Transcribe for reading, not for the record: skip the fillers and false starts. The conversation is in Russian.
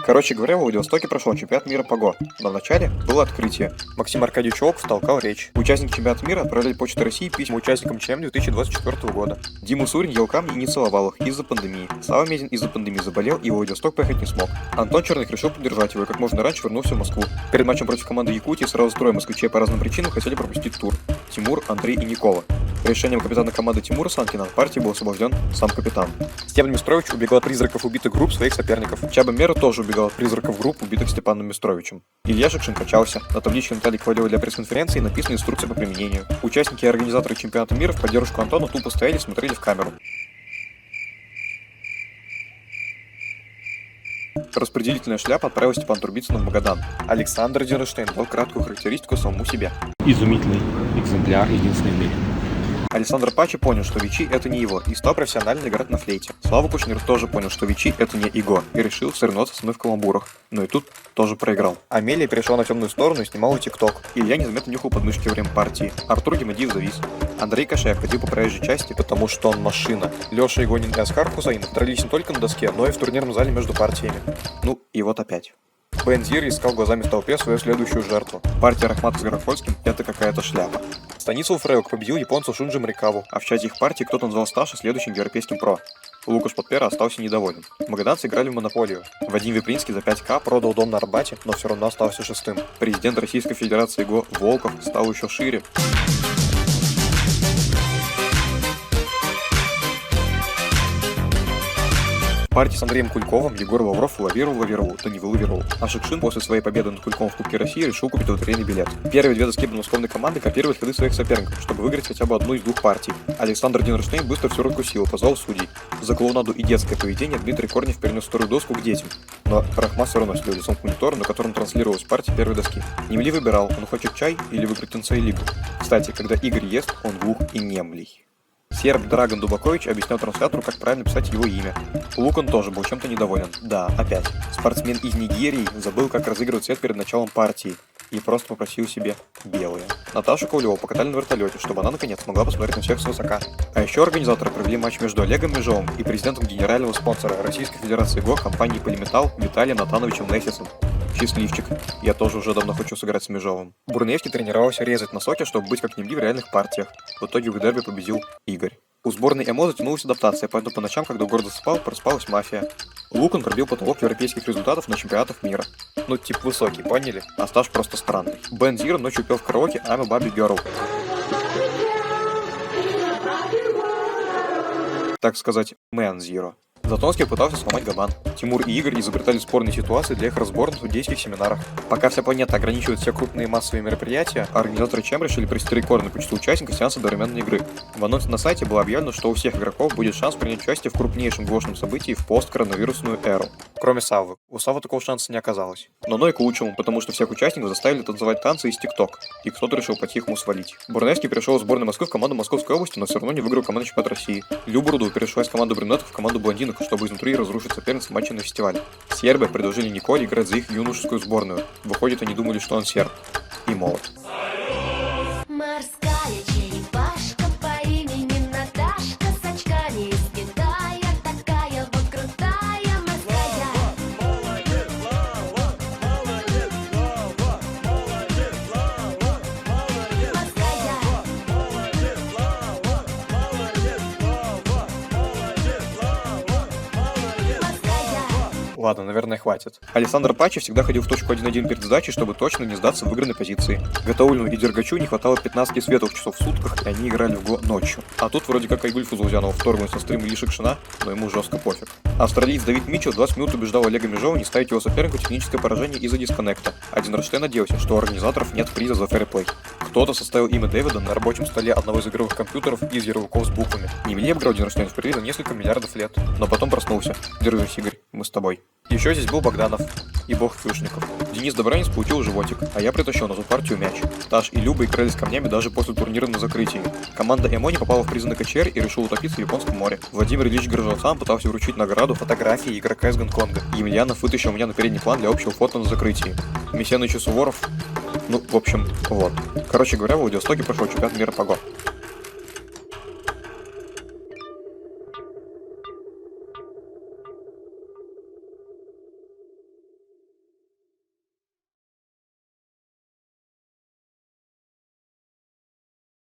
Короче говоря, в Владивостоке прошел чемпионат мира по ГО, но вначале было открытие. Максим Аркадьевич Чулоков толкал речь. Участники чемпионата мира отправляли Почтой России письма участникам ЧМ 2024 года. Дима Сурин ел камни и не целовал их из-за пандемии. Слава Мезин из-за пандемии заболел и в Владивосток поехать не смог. Антон Черных решил поддержать его и как можно раньше вернулся в Москву. Перед матчем против команды Якутии сразу трое москвичей по разным причинам хотели пропустить тур. Тимур, Андрей и Никола. Решением капитана команды Тимура Санкина в партии был освобожден сам капитан. Степан Мистрович убегал от призраков убитых групп своих соперников. Чаба Мера тоже убегал от призраков групп, убитых Степаном Мистровичем. Илья Шикшин качался. На табличке Натальи Ковалевой для пресс-конференции написана инструкция по применению. Участники и организаторы чемпионата мира в поддержку Антона тупо стояли и смотрели в камеру. Распределительная шляпа отправила Степана Турбицына в Магадан. Александр Динерштейн дал краткую характеристику самому себе. Изумительный экземпляр, единственный в мире. Александр Пачи понял, что Вичи это не его, и стал профессионально играть на флейте. Слава Кушнир тоже понял, что Вичи это не его, и решил соревноваться со мной в каламбурах. Но и тут тоже проиграл. Амелия перешла на темную сторону и снимала тикток. Илья незаметно нюхал подмышки во время партии. Артур Гемадиев завис. Андрей Кашаев ходил по проезжей части, потому что он машина. Леша Игонин и Оскар Хусаинов дрались не только на доске, но и в турнирном зале между партиями. Ну и вот опять. Бензир искал глазами в толпе свою следующую жертву. Партия Рахмата с Горохольским – это какая-то шляпа. Станислав Фрейок победил японца Шунджи Морикаву, а в чате их партии кто-то назвал Сташа следующим европейским про. Лукаш Подпера остался недоволен. Магаданцы играли в монополию. Вадим Випринский за 5К продал дом на Арбате, но все равно остался шестым. Президент Российской Федерации ГО Волков стал еще шире. В партии с Андреем Кульковым Егор Лавров лавировал, да не вылавировал. А Шикшин после своей победы над Кульковым в Кубке России решил купить лотерейный билет. Первые две доски подмосковной команды копировали ходы своих соперников, чтобы выиграть хотя бы одну из двух партий. Александр Динерштейн быстро все раскусил, позвал судей. За клоунаду и детское поведение Дмитрий Корнев перенес вторую доску к детям. Но Рахмат все равно сидел лицом к монитору, на котором транслировалась партия первой доски. Немли выбирал, он хочет чай или выиграть Тенцей-лигу. Кстати, когда Игорь ест, он глух и немлей. Серб Драган Дубакович объяснял транслятору, как правильно писать его имя. Лукан тоже был чем-то недоволен. Да, опять. Спортсмен из Нигерии забыл, как разыгрывать цвет перед началом партии. И просто попросил себе белые. Наташу Ковалеву покатали на вертолете, чтобы она наконец смогла посмотреть на всех свысока. А еще организаторы провели матч между Олегом Межовым и президентом генерального спонсора Российской Федерации ГО компании Полиметалл Виталием Натановичем Несисом. Счастливчик. Я тоже уже давно хочу сыграть с Межовым. Бурневский тренировался резать на соке, чтобы быть как Немли в реальных партиях. В итоге в дерби победил Игорь. У сборной ЭМО затянулась адаптация, поэтому по ночам, когда город засыпал, проспалась мафия. Лукан пробил потолок европейских результатов на чемпионатах мира. Ну, тип высокий, поняли? А стаж просто странный. Бензир ночью пел в караоке I'm a Barbie Girl. Так сказать, Man Zero. Затонский пытался сломать Габан. Тимур и Игорь изобретали спорные ситуации для их разбора на судейских семинарах. Пока вся планета ограничивает все крупные массовые мероприятия, организаторы ЧМ решили провести рекордный по числу участников сеанса одновременной игры. В анонсе на сайте было объявлено, что у всех игроков будет шанс принять участие в крупнейшем гошном событии в посткоронавирусную эру. Кроме Саввы. У Саввы такого шанса не оказалось. Но и к лучшему, потому что всех участников заставили танцевать танцы из ТикТок. И кто-то решил по-тихому свалить. Бурневский перешел из сборной Москвы в команду Московской области, но все равно не выиграл команду чемпионата России. Любурду перешла из команды брюнетов в команду блондинок, чтобы изнутри разрушить соперниц в матче на фестивале. Сербы предложили Николе играть за их юношескую сборную. Выходит, они думали, что он серб. И молод. Морская черепашка по имени Наташка с очками из Китая, такая вот крутая морская. Молодец, Слава! Молодец, Слава! Молодец, Слава! Молодец, Слава! Молодец, Слава! Молодец, Слава! Молодец, Слава! Молодец, Слава! Ладно, наверное, хватит. Александр Пачи всегда ходил в точку 1-1 перед сдачей, чтобы точно не сдаться в выигранной позиции. Гатаулину и Дергачу не хватало 15 светлых часов в сутках, и они играли в ГО ночью. А тут вроде как Айгуль Фузулзянова вторглась на стрим Ильи Шикшина, но ему жестко пофиг. Австралиец Давид Митчелл 20 минут убеждал Олега Межова не ставить его сопернику техническое поражение из-за дисконнекта. Один Динерштейн надеялся, что у организаторов нет приза за фэрплей. Кто-то составил имя Дэвида на рабочем столе одного из игровых компьютеров из ярлыков с буквами. Немли обыграл Динерштейн впервые за несколько миллиардов лет, но потом проснулся. Держись, Игорь, мы с тобой. Еще здесь был Богданов и бог фюшников. Денис Добранец получил животик, а я притащил на ту партию мяч. Таш и Люба играли с камнями даже после турнира на закрытии. Команда ЭМО не попала в призы на КЧР и решила утопиться в Японском море. Владимир Ильич Горжанцам пытался вручить награду фотографии игрока из Гонконга. Емельянов вытащил меня на передний план для общего фото на закрытии. Месеныч и Суворов. Ну, в общем, вот. Короче говоря, в Владивостоке прошел чемпионат мира по ГО.